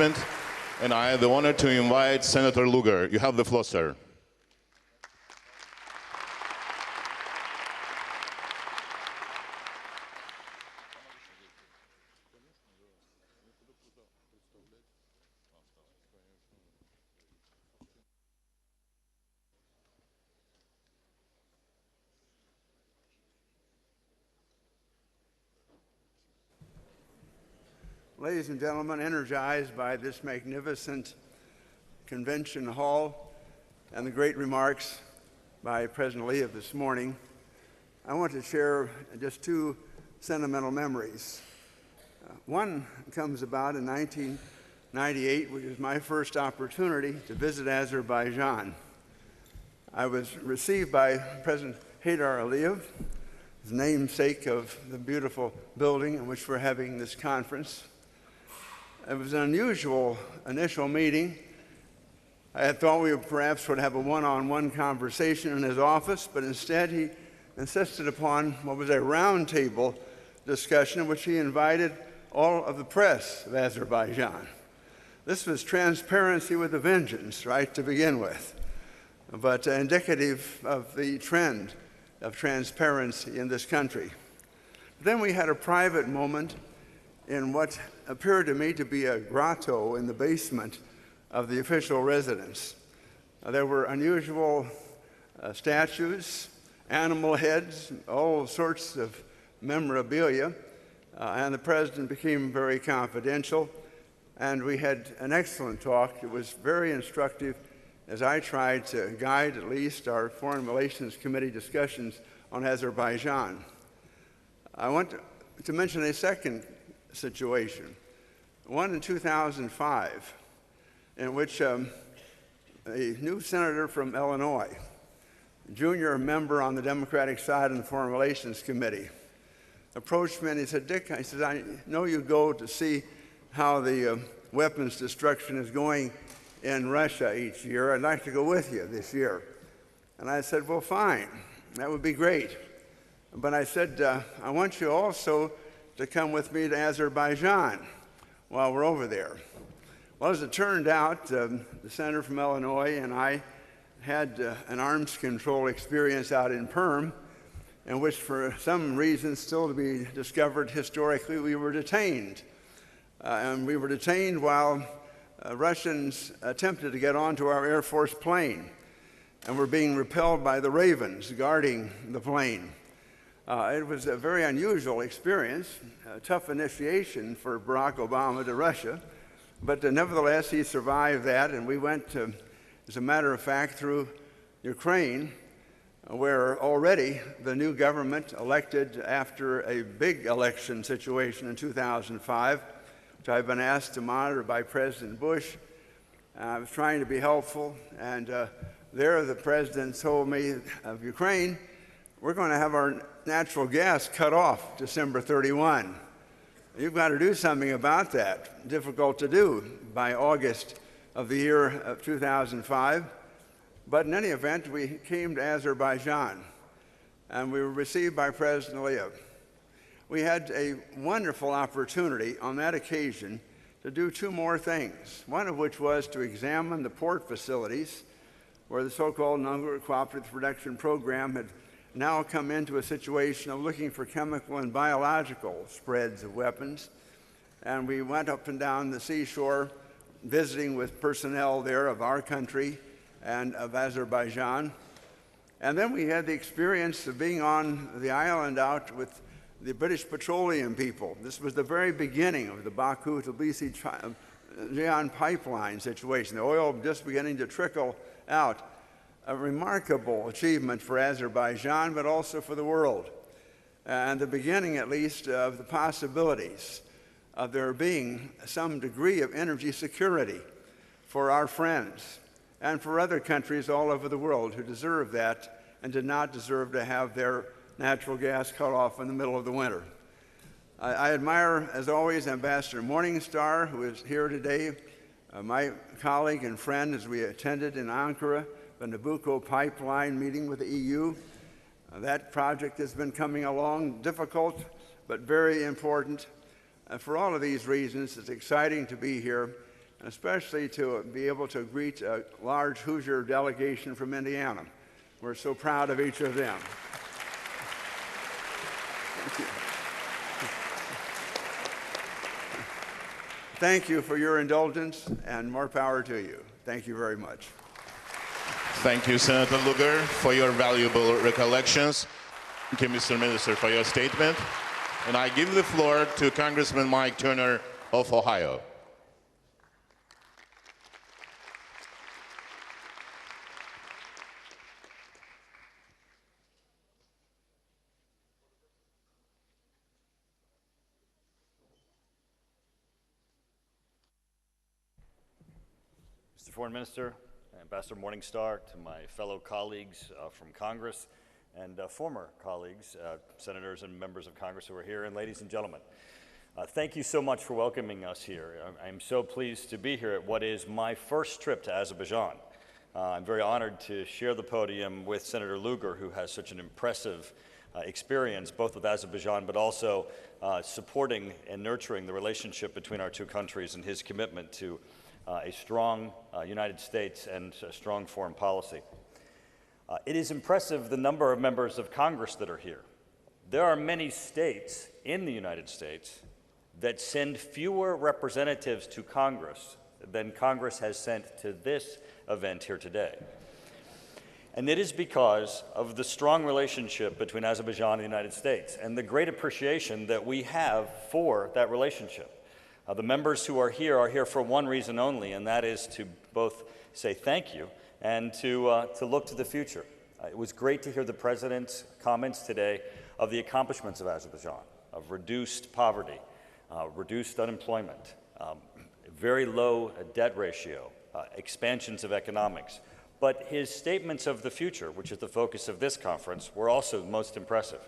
And I have the honor to invite Senator Lugar. You have the floor, sir. Ladies and gentlemen, energized by this magnificent convention hall and the great remarks by President Aliyev this morning, I want to share just two sentimental memories. One comes about in 1998, which was my first opportunity to visit Azerbaijan. I was received by President Heydar Aliyev, the namesake of the beautiful building in which we're having this conference. It was an unusual initial meeting. I had thought we perhaps would have a one-on-one conversation in his office, but instead he insisted upon what was a roundtable discussion in which he invited all of the press of Azerbaijan. This was transparency with a vengeance, right, to begin with, but indicative of the trend of transparency in this country. Then we had a private moment in what appeared to me to be a grotto in the basement of the official residence. There were unusual statues, animal heads, all sorts of memorabilia, and the president became very confidential, and we had an excellent talk. It was very instructive as I tried to guide at least our Foreign Relations Committee discussions on Azerbaijan. I want to mention a second situation, one in 2005, in which a new senator from Illinois, a junior member on the Democratic side in the Foreign Relations Committee, approached me and he said, "Dick," I said, "I know you go to see how the weapons destruction is going in Russia each year. I'd like to go with you this year." And I said, "Well, fine, that would be great. But," I said, "I want you also to come with me to Azerbaijan while we're over there." Well, as it turned out, the senator from Illinois and I had an arms control experience out in Perm, in which for some reason still to be discovered historically, we were detained. And we were detained while Russians attempted to get onto our Air Force plane and were being repelled by the Ravens guarding the plane. It was a very unusual experience, a tough initiation for Barack Obama to Russia, but nevertheless he survived that, and we went, as a matter of fact, through Ukraine, where already the new government elected after a big election situation in 2005, which I've been asked to monitor by President Bush. I was trying to be helpful, and there the president told me of Ukraine, "We're going to have our natural gas cut off December 31. You've got to do something about that." Difficult to do by August of the year of 2005. But in any event, we came to Azerbaijan, and we were received by President Aliyev. We had a wonderful opportunity on that occasion to do two more things, one of which was to examine the port facilities where the so-called non-cooperative production program had now come into a situation of looking for chemical and biological spreads of weapons. And we went up and down the seashore visiting with personnel there of our country and of Azerbaijan. And then we had the experience of being on the island out with the British petroleum people. This was the very beginning of the Baku-Tbilisi-Jian pipeline situation, the oil just beginning to trickle out. A remarkable achievement for Azerbaijan, but also for the world, and the beginning, at least, of the possibilities of there being some degree of energy security for our friends and for other countries all over the world who deserve that and did not deserve to have their natural gas cut off in the middle of the winter. I admire, as always, Ambassador Morningstar, who is here today, my colleague and friend, as we attended in Ankara the Nabucco pipeline meeting with the EU. That project has been coming along, difficult but very important. For all of these reasons, it's exciting to be here and especially to be able to greet a large Hoosier delegation from Indiana. We're so proud of each of them. Thank you. Thank you for your indulgence, and more power to you. Thank you very much. Thank you, Senator Lugar, for your valuable recollections. Thank you, Mr. Minister, for your statement. And I give the floor to Congressman Mike Turner of Ohio. Mr. Foreign Minister, Ambassador Morningstar, to my fellow colleagues from Congress and former colleagues, senators and members of Congress who are here, and ladies and gentlemen, thank you so much for welcoming us here. I'm so pleased to be here at what is my first trip to Azerbaijan. I'm very honored to share the podium with Senator Lugar, who has such an impressive experience both with Azerbaijan but also supporting and nurturing the relationship between our two countries and his commitment to a strong United States and a strong foreign policy. It is impressive the number of members of Congress that are here. There are many states in the United States that send fewer representatives to Congress than Congress has sent to this event here today. And it is because of the strong relationship between Azerbaijan and the United States and the great appreciation that we have for that relationship. The members who are here for one reason only, and that is to both say thank you and to look to the future. It was great to hear the President's comments today of the accomplishments of Azerbaijan, of reduced poverty, reduced unemployment, very low debt ratio, expansions of economics. But his statements of the future, which is the focus of this conference, were also most impressive.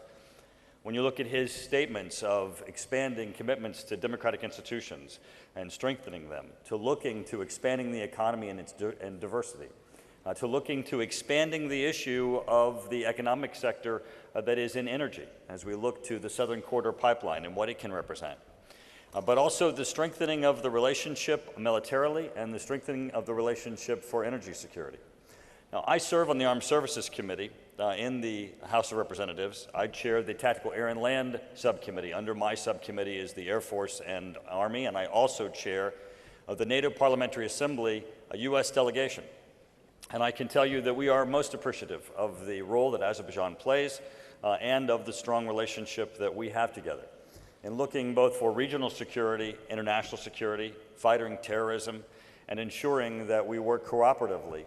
When you look at his statements of expanding commitments to democratic institutions and strengthening them, to looking to expanding the economy and diversity, to looking to expanding the issue of the economic sector that is in energy, as we look to the Southern Corridor Pipeline and what it can represent, but also the strengthening of the relationship militarily and the strengthening of the relationship for energy security. Now, I serve on the Armed Services Committee in the House of Representatives. I chair the Tactical Air and Land Subcommittee. Under my subcommittee is the Air Force and Army, and I also chair the NATO Parliamentary Assembly, a U.S. delegation. And I can tell you that we are most appreciative of the role that Azerbaijan plays and of the strong relationship that we have together in looking both for regional security, international security, fighting terrorism, and ensuring that we work cooperatively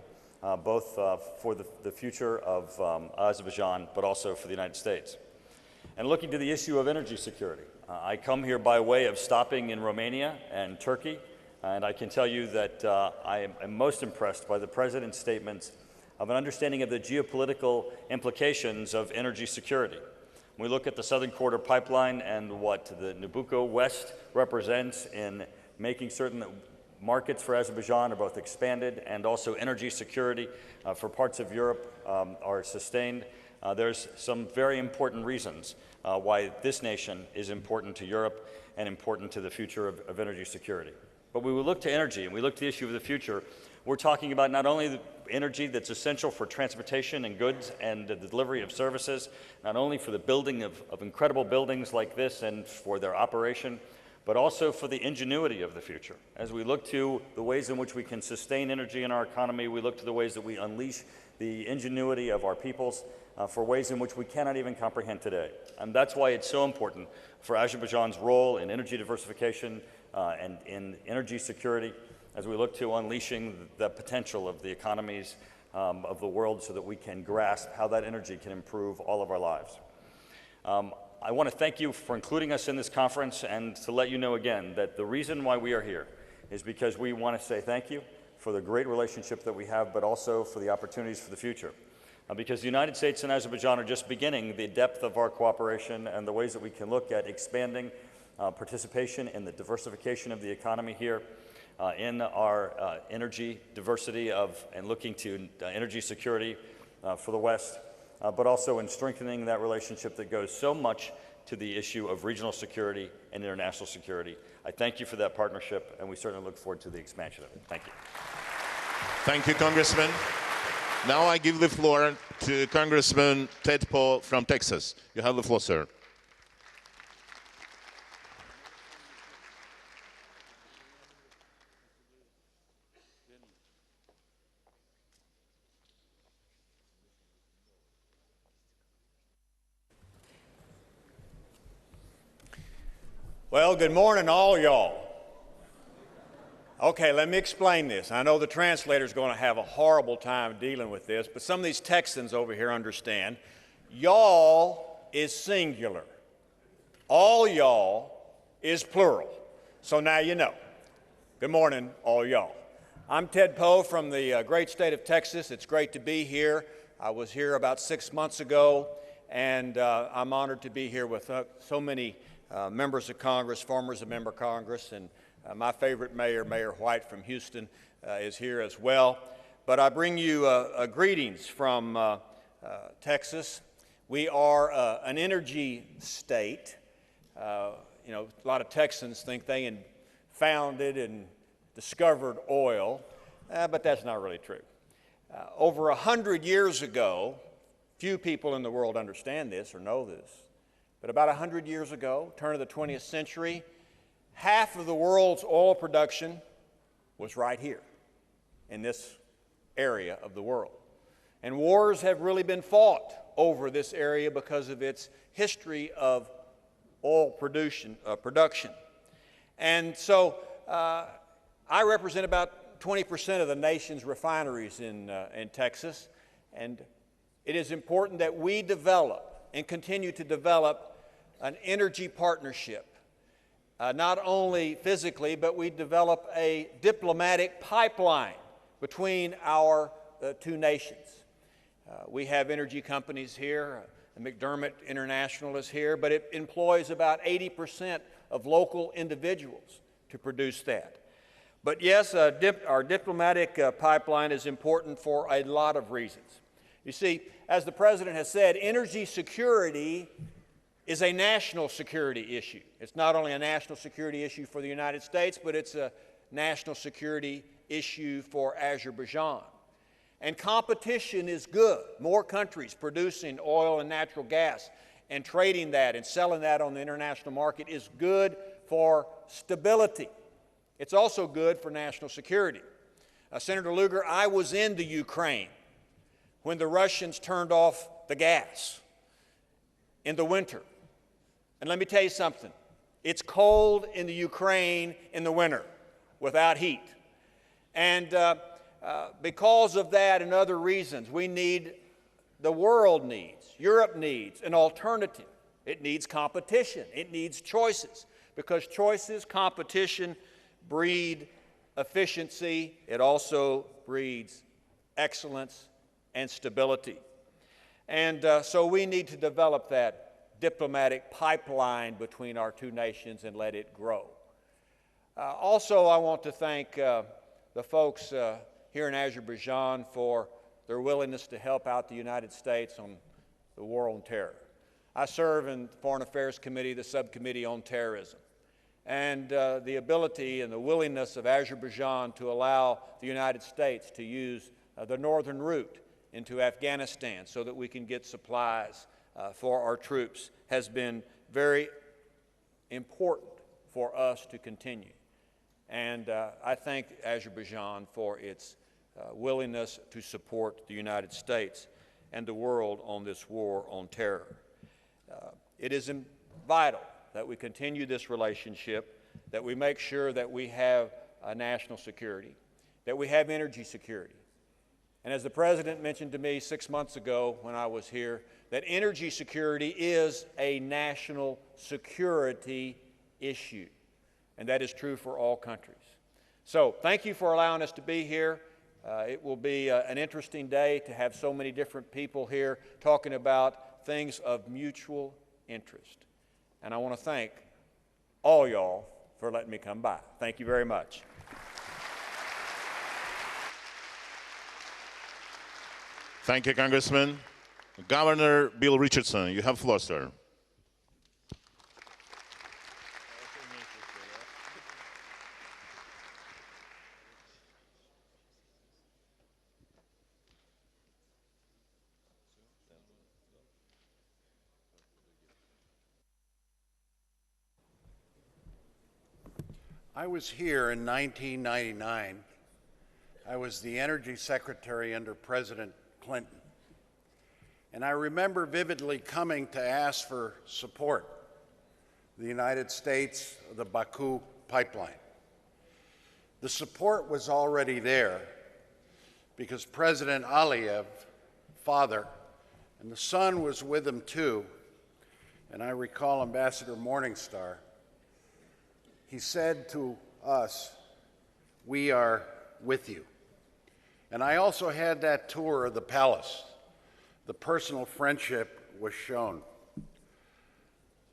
both for the future of Azerbaijan, but also for the United States. And looking to the issue of energy security, I come here by way of stopping in Romania and Turkey, and I can tell you that I am most impressed by the President's statements of an understanding of the geopolitical implications of energy security. When we look at the Southern Corridor Pipeline and what the Nabucco West represents in making certain that markets for Azerbaijan are both expanded and also energy security for parts of Europe are sustained. There's some very important reasons why this nation is important to Europe and important to the future of energy security. But when we look to energy and we look to the issue of the future, we're talking about not only the energy that's essential for transportation and goods and the delivery of services, not only for the building of incredible buildings like this and for their operation, but also for the ingenuity of the future. As we look to the ways in which we can sustain energy in our economy, we look to the ways that we unleash the ingenuity of our peoples for ways in which we cannot even comprehend today. And that's why it's so important for Azerbaijan's role in energy diversification and in energy security as we look to unleashing the potential of the economies of the world so that we can grasp how that energy can improve all of our lives. I want to thank you for including us in this conference and to let you know again that the reason why we are here is because we want to say thank you for the great relationship that we have, but also for the opportunities for the future. Because the United States and Azerbaijan are just beginning the depth of our cooperation and the ways that we can look at expanding participation in the diversification of the economy here, in our energy diversity and looking to energy security for the West, but also in strengthening that relationship that goes so much to the issue of regional security and international security. I thank you for that partnership, and we certainly look forward to the expansion of it. Thank you. Thank you, Congressman. Now I give the floor to Congressman Ted Poe from Texas. You have the floor, sir. Well, good morning, all y'all. Okay, let me explain this. I know the translator's going to have a horrible time dealing with this, but some of these Texans over here understand. Y'all is singular. All y'all is plural. So now you know. Good morning, all y'all. I'm Ted Poe from the great state of Texas. It's great to be here. I was here about 6 months ago, and I'm honored to be here with so many members of Congress, former member of Congress, and my favorite mayor, Mayor White from Houston, is here as well. But I bring you greetings from Texas. We are an energy state. You know, a lot of Texans think they founded and discovered oil, but that's not really true. Over 100 years ago, few people in the world understand this or know this, but about 100 years ago, turn of the 20th century, half of the world's oil production was right here in this area of the world. And wars have really been fought over this area because of its history of oil production. And so I represent about 20% of the nation's refineries in Texas, and it is important that we develop and continue to develop an energy partnership. Not only physically, but we develop a diplomatic pipeline between our two nations. We have energy companies here. McDermott International is here, but it employs about 80% of local individuals to produce that. But yes, our diplomatic pipeline is important for a lot of reasons. You see, as the President has said, energy security is a national security issue. It's not only a national security issue for the United States, but it's a national security issue for Azerbaijan. And competition is good. More countries producing oil and natural gas and trading that and selling that on the international market is good for stability. It's also good for national security. Senator Lugar, I was in the Ukraine when the Russians turned off the gas in the winter. And let me tell you something. It's cold in the Ukraine in the winter without heat. And because of that and other reasons, the world needs, Europe needs an alternative. It needs competition. It needs choices. Because choices, competition breed efficiency. It also breeds excellence and stability. And so we need to develop that diplomatic pipeline between our two nations and let it grow. Also, I want to thank the folks here in Azerbaijan for their willingness to help out the United States on the war on terror. I serve in the Foreign Affairs Committee, the Subcommittee on Terrorism, and the ability and the willingness of Azerbaijan to allow the United States to use the northern route into Afghanistan so that we can get supplies for our troops has been very important for us to continue. And I thank Azerbaijan for its willingness to support the United States and the world on this war on terror. It is vital that we continue this relationship, that we make sure that we have national security, that we have energy security. And as the President mentioned to me 6 months ago when I was here, that energy security is a national security issue. And that is true for all countries. So thank you for allowing us to be here. It will be an interesting day to have so many different people here talking about things of mutual interest. And I want to thank all y'all for letting me come by. Thank you very much. Thank you, Congressman. Governor Bill Richardson, you have the floor, sir. I was here in 1999. I was the Energy Secretary under President Clinton. And I remember vividly coming to ask for support, the United States, the Baku pipeline. The support was already there because President Aliyev, father, and the son was with him too, and I recall Ambassador Morningstar, he said to us, "We are with you." And I also had that tour of the palace. The personal friendship was shown.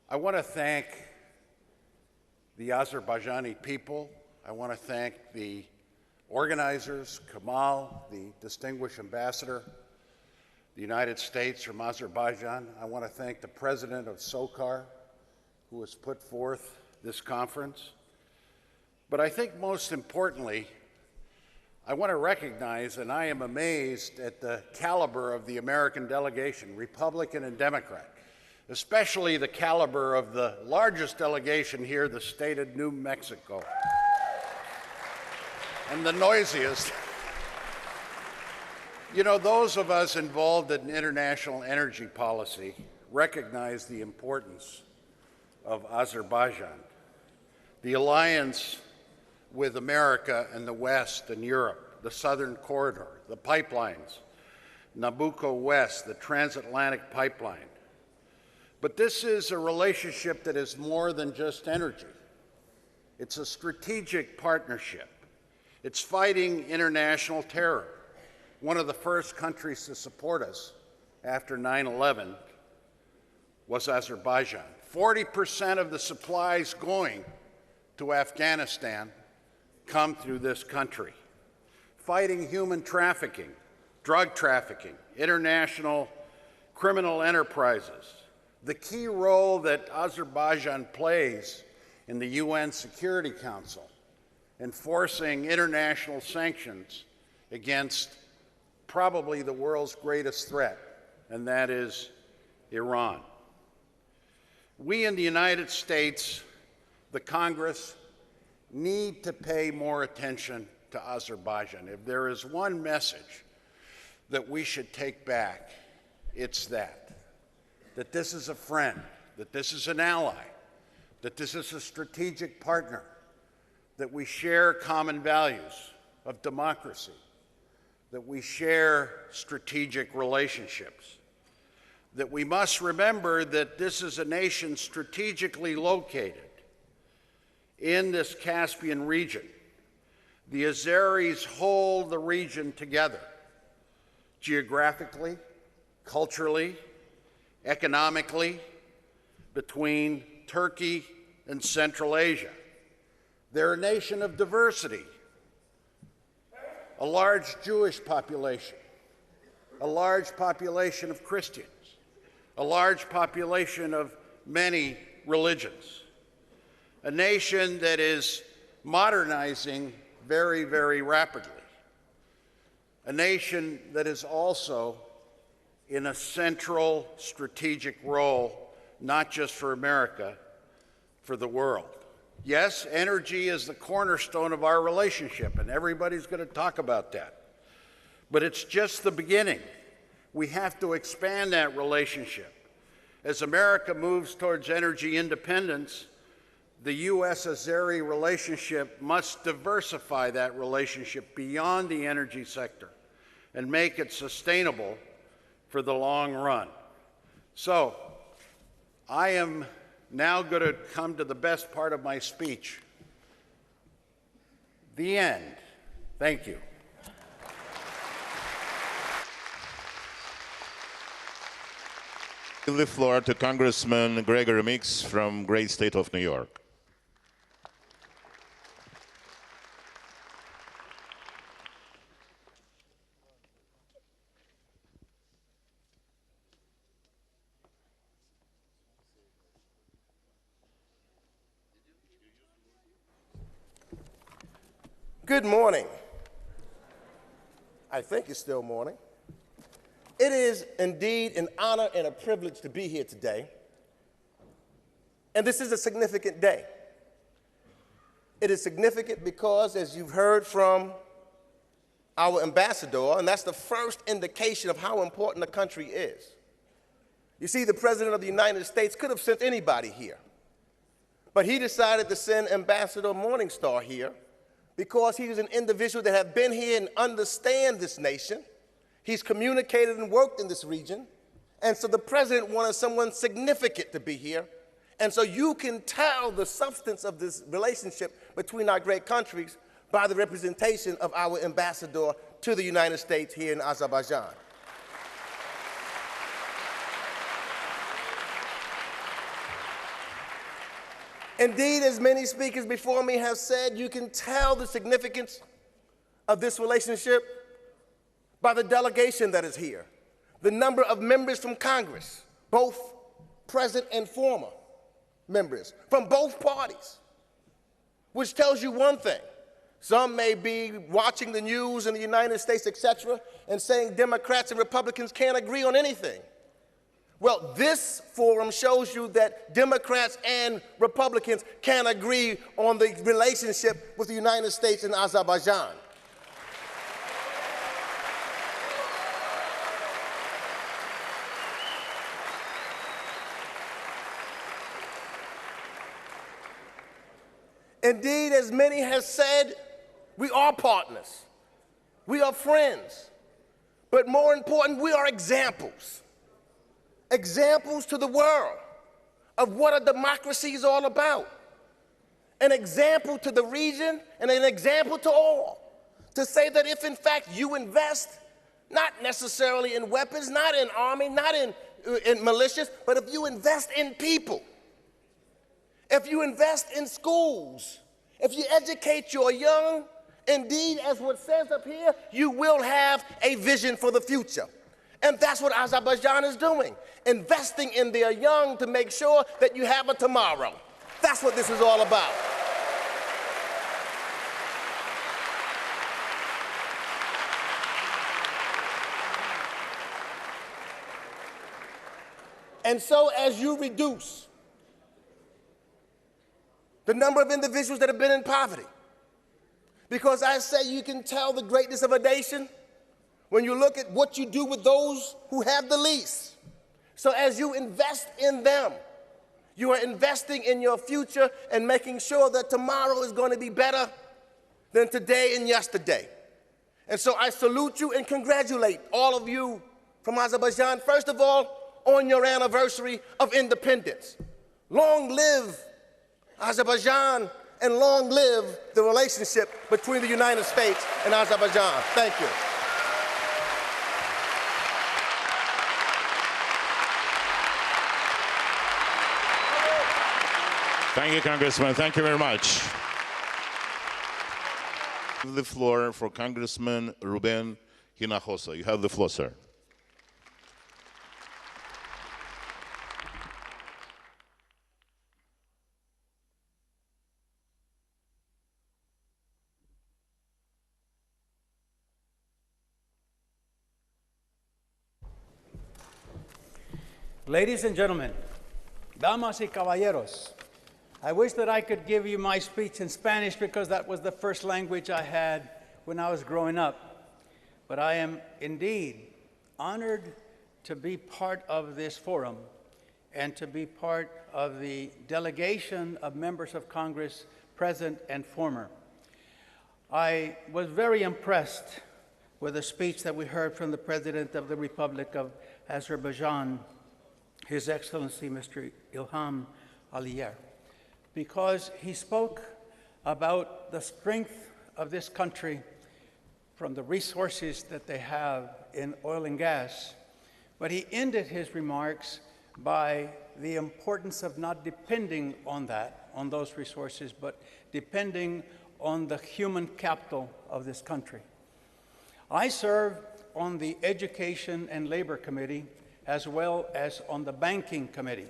I want to thank the Azerbaijani people. I want to thank the organizers, Kamal, the distinguished ambassador, the United States from Azerbaijan. I want to thank the president of SOCAR, who has put forth this conference. But I think most importantly, I want to recognize, and I am amazed at the caliber of the American delegation, Republican and Democrat, especially the caliber of the largest delegation here, the state of New Mexico, and the noisiest. You know, those of us involved in international energy policy recognize the importance of Azerbaijan, the alliance with America and the West and Europe, the Southern Corridor, the pipelines, Nabucco West, the transatlantic pipeline. But this is a relationship that is more than just energy. It's a strategic partnership. It's fighting international terror. One of the first countries to support us after 9/11 was Azerbaijan. 40% of the supplies going to Afghanistan come through this country. Fighting human trafficking, drug trafficking, international criminal enterprises. The key role that Azerbaijan plays in the UN Security Council, enforcing international sanctions against probably the world's greatest threat, and that is Iran. We in the United States, the Congress, need to pay more attention to Azerbaijan. If there is one message that we should take back, it's that this is a friend, that this is an ally, that this is a strategic partner, that we share common values of democracy, that we share strategic relationships, that we must remember that this is a nation strategically located in this Caspian region. The Azeris hold the region together, geographically, culturally, economically, between Turkey and Central Asia. They're a nation of diversity, a large Jewish population, a large population of Christians, a large population of many religions. A nation that is modernizing very, very rapidly. A nation that is also in a central strategic role, not just for America, for the world. Yes, energy is the cornerstone of our relationship, and everybody's going to talk about that. But it's just the beginning. We have to expand that relationship. As America moves towards energy independence, the U.S.-Azeri relationship must diversify that relationship beyond the energy sector and make it sustainable for the long run. So, I am now going to come to the best part of my speech, the end. Thank you. Give the floor to Congressman Gregory Meeks from great state of New York. Good morning. I think it's still morning. It is indeed an honor and a privilege to be here today. And this is a significant day. It is significant because, as you've heard from our ambassador, and that's the first indication of how important the country is. You see, the President of the United States could have sent anybody here, but he decided to send Ambassador Morningstar here because he is an individual that has been here and understands this nation. He's communicated and worked in this region, and so the President wanted someone significant to be here. And so you can tell the substance of this relationship between our great countries by the representation of our ambassador to the United States here in Azerbaijan. Indeed, as many speakers before me have said, you can tell the significance of this relationship by the delegation that is here, the number of members from Congress, both present and former members, from both parties, which tells you one thing. Some may be watching the news in the United States, etc., and saying Democrats and Republicans can't agree on anything. Well, this forum shows you that Democrats and Republicans can agree on the relationship with the United States and Azerbaijan. Indeed, as many have said, we are partners, we are friends, but more important, we are examples. Examples to the world of what a democracy is all about. An example to the region and an example to all. To say that if in fact you invest, not necessarily in weapons, not in army, not in militias, but if you invest in people, if you invest in schools, if you educate your young, indeed, as what says up here, you will have a vision for the future. And that's what Azerbaijan is doing, investing in their young to make sure that you have a tomorrow. That's what this is all about. And so as you reduce the number of individuals that have been in poverty, because I say you can tell the greatness of a nation when you look at what you do with those who have the least. So as you invest in them, you are investing in your future and making sure that tomorrow is going to be better than today and yesterday. And so I salute you and congratulate all of you from Azerbaijan, first of all, on your anniversary of independence. Long live Azerbaijan, and long live the relationship between the United States and Azerbaijan. Thank you. Thank you, Congressman. Thank you very much. The floor for Congressman Ruben Hinojosa. You have the floor, sir. Ladies and gentlemen, damas y caballeros, I wish that I could give you my speech in Spanish because that was the first language I had when I was growing up. But I am indeed honored to be part of this forum and to be part of the delegation of members of Congress, present and former. I was very impressed with the speech that we heard from the President of the Republic of Azerbaijan, His Excellency, Mr. Ilham Aliyev, because he spoke about the strength of this country from the resources that they have in oil and gas. But he ended his remarks by the importance of not depending on those resources, but depending on the human capital of this country. I serve on the Education and Labor Committee as well as on the Banking Committee.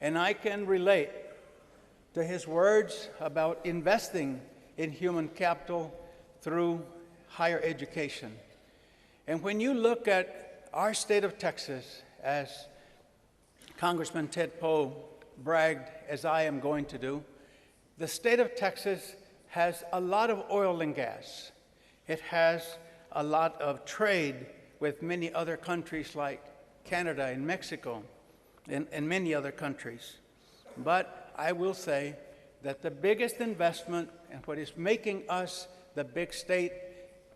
And I can relate to his words about investing in human capital through higher education. And when you look at our state of Texas, as Congressman Ted Poe bragged, as I am going to do, the state of Texas has a lot of oil and gas. It has a lot of trade with many other countries like Canada and Mexico and many other countries. But I will say that the biggest investment and what is making us the big state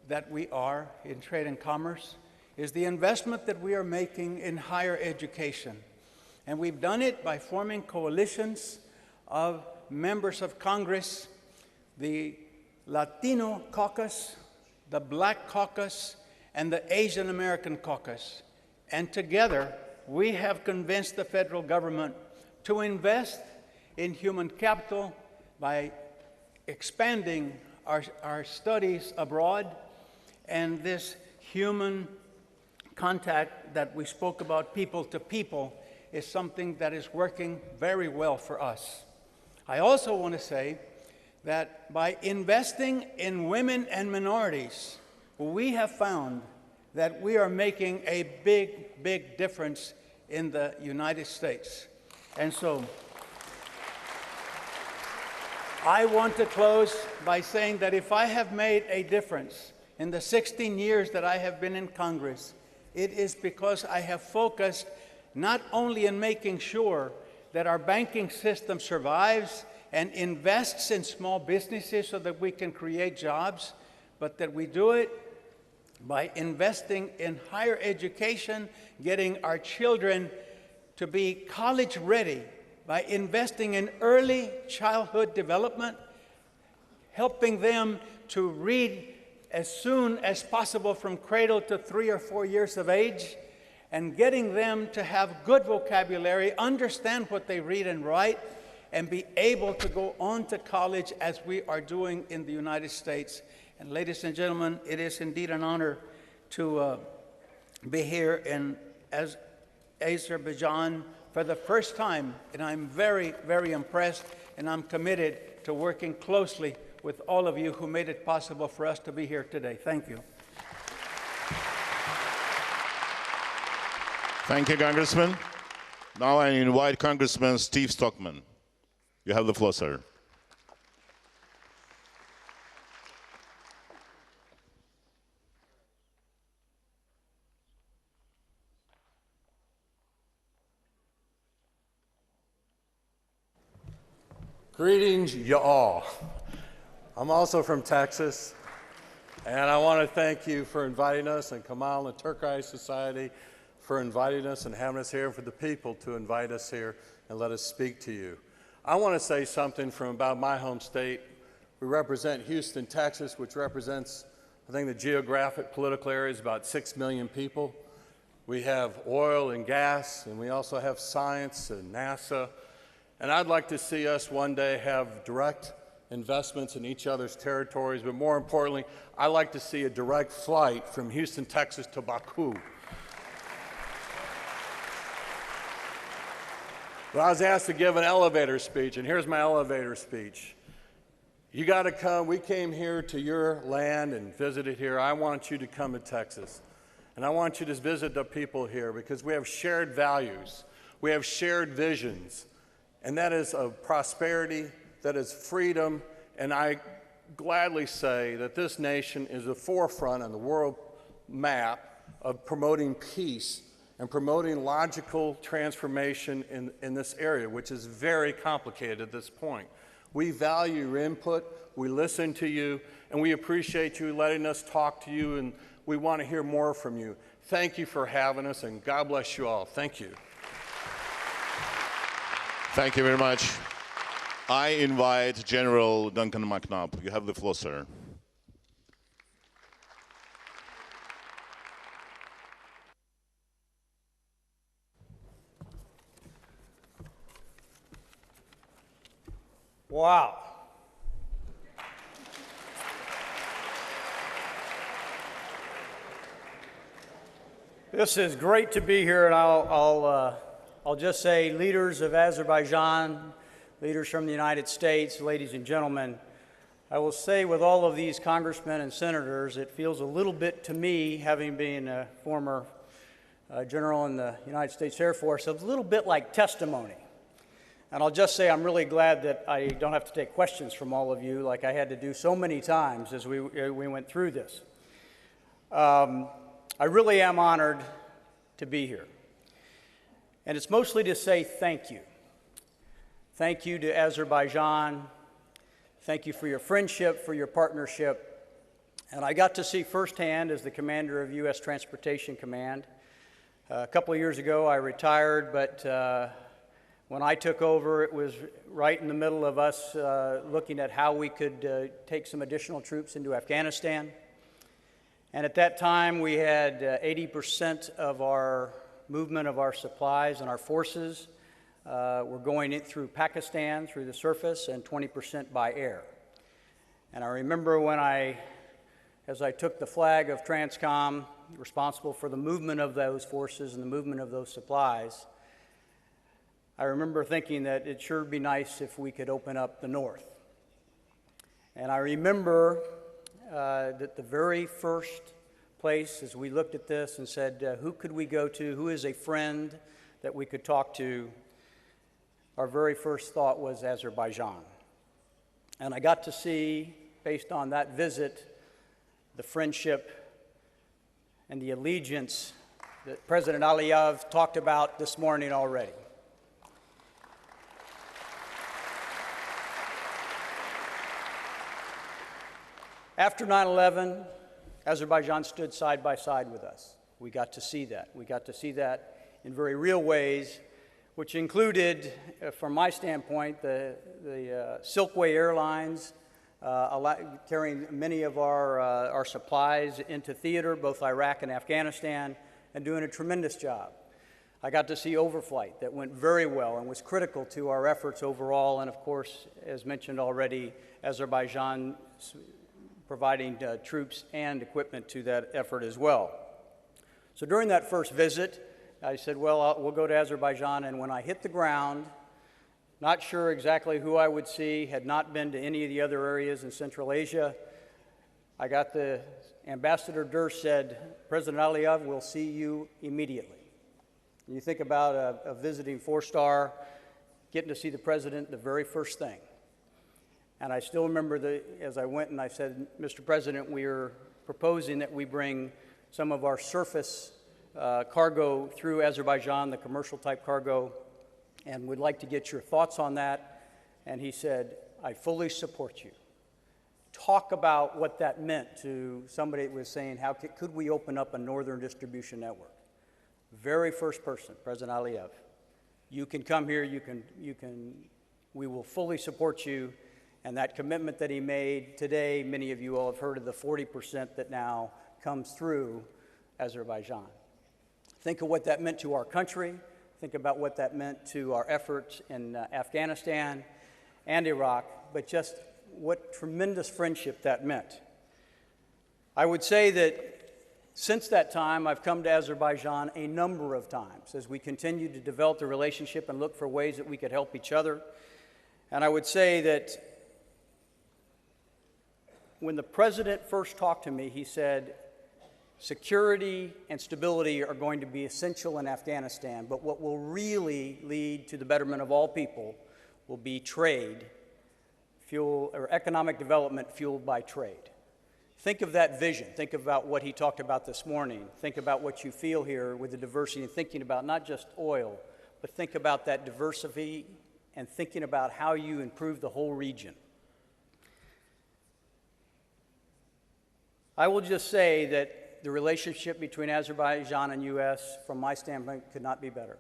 that we are in trade and commerce is the investment that we are making in higher education. And we've done it by forming coalitions of members of Congress, the Latino caucus, the Black caucus, and the Asian American caucus. And together, we have convinced the federal government to invest in human capital by expanding our studies abroad, and this human contact that we spoke about, people to people, is something that is working very well for us. I also want to say that by investing in women and minorities, we have found that we are making a big, big difference in the United States. And so I want to close by saying that if I have made a difference in the 16 years that I have been in Congress, it is because I have focused not only in making sure that our banking system survives and invests in small businesses so that we can create jobs, but that we do it by investing in higher education, getting our children to be college ready, by investing in early childhood development, helping them to read as soon as possible from cradle to 3 or 4 years of age, and getting them to have good vocabulary, understand what they read and write, and be able to go on to college as we are doing in the United States. And ladies and gentlemen, it is indeed an honor to be here in Azerbaijan for the first time, and I'm very, very impressed, and I'm committed to working closely with all of you who made it possible for us to be here today. Thank you. Thank you, Congressman. Now I invite Congressman Steve Stockman. You have the floor, sir. Greetings, y'all. I'm also from Texas, and I want to thank you for inviting us, and Kamal and the Turk-I Society for inviting us and having us here, and for the people to invite us here and let us speak to you. I want to say something from about my home state. We represent Houston, Texas, which represents, I think, the geographic political area is about 6 million people. We have oil and gas, and we also have science and NASA. And I'd like to see us one day have direct investments in each other's territories, but more importantly, I'd like to see a direct flight from Houston, Texas to Baku. But I was asked to give an elevator speech, and here's my elevator speech. You got to come. We came here to your land and visited here. I want you to come to Texas. And I want you to visit the people here because we have shared values. We have shared visions. And that is of prosperity, that is freedom. And I gladly say that this nation is the forefront on the world map of promoting peace and promoting logical transformation in this area, which is very complicated at this point. We value your input, we listen to you, and we appreciate you letting us talk to you, and we want to hear more from you. Thank you for having us, and God bless you all. Thank you. Thank you very much. I invite General Duncan McNabb. You have the floor, sir. Wow. This is great to be here, and I'll just say, leaders of Azerbaijan, leaders from the United States, ladies and gentlemen, I will say with all of these congressmen and senators, it feels a little bit to me, having been a former general in the United States Air Force, a little bit like testimony. And I'll just say I'm really glad that I don't have to take questions from all of you like I had to do so many times as we went through this. I really am honored to be here. And it's mostly to say thank you. Thank you to Azerbaijan. Thank you for your friendship, for your partnership. And I got to see firsthand as the commander of U.S. Transportation Command. A couple of years ago, I retired, but when I took over, it was right in the middle of us looking at how we could take some additional troops into Afghanistan. And at that time, we had 80% of our movement of our supplies and our forces were going in through Pakistan, through the surface, and 20% by air. And I remember when as I took the flag of TRANSCOM, responsible for the movement of those forces and the movement of those supplies, I remember thinking that it sure would be nice if we could open up the north. And I remember that the very first place, as we looked at this and said, who could we go to? Who is a friend that we could talk to? Our very first thought was Azerbaijan. And I got to see, based on that visit, the friendship and the allegiance that President Aliyev talked about this morning already. After 9/11, Azerbaijan stood side by side with us. We got to see that. We got to see that in very real ways, which included, from my standpoint, the Silkway Airlines carrying many of our supplies into theater, both Iraq and Afghanistan, and doing a tremendous job. I got to see overflight that went very well and was critical to our efforts overall, and of course, as mentioned already, Azerbaijan providing troops and equipment to that effort as well. So during that first visit, I said, well, we'll go to Azerbaijan, and when I hit the ground, not sure exactly who I would see, had not been to any of the other areas in Central Asia, I got the Ambassador Durst said, President Aliyev, we'll see you immediately. And you think about a visiting four-star, getting to see the president the very first thing. And I still remember as I went and I said, Mr. President, we are proposing that we bring some of our surface cargo through Azerbaijan, the commercial type cargo, and we'd like to get your thoughts on that. And he said, I fully support you. Talk about what that meant to somebody that was saying, how could we open up a northern distribution network? Very first person, President Aliyev. You can come here, we will fully support you. And that commitment that he made today, many of you all have heard of the 40% that now comes through Azerbaijan. Think of what that meant to our country. Think about what that meant to our efforts in Afghanistan and Iraq, but just what tremendous friendship that meant. I would say that since that time, I've come to Azerbaijan a number of times as we continue to develop the relationship and look for ways that we could help each other. And I would say that when the president first talked to me, he said, security and stability are going to be essential in Afghanistan, but what will really lead to the betterment of all people will be trade, or economic development fueled by trade. Think of that vision. Think about what he talked about this morning. Think about what you feel here with the diversity and thinking about not just oil, but think about that diversity and thinking about how you improve the whole region. I will just say that the relationship between Azerbaijan and U.S., from my standpoint, could not be better.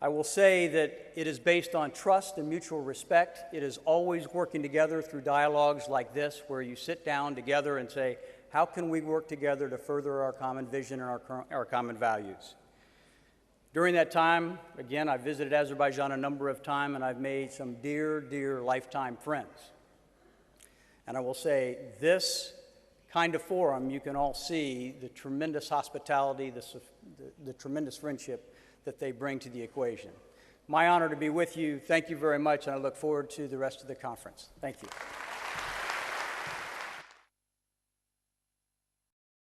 I will say that it is based on trust and mutual respect. It is always working together through dialogues like this, where you sit down together and say, how can we work together to further our common vision and our common values? During that time, again, I visited Azerbaijan a number of times, and I've made some dear, dear lifetime friends. And I will say, this kind of forum, you can all see the tremendous hospitality, the tremendous friendship that they bring to the equation. My honor to be with you. Thank you very much, and I look forward to the rest of the conference. Thank you.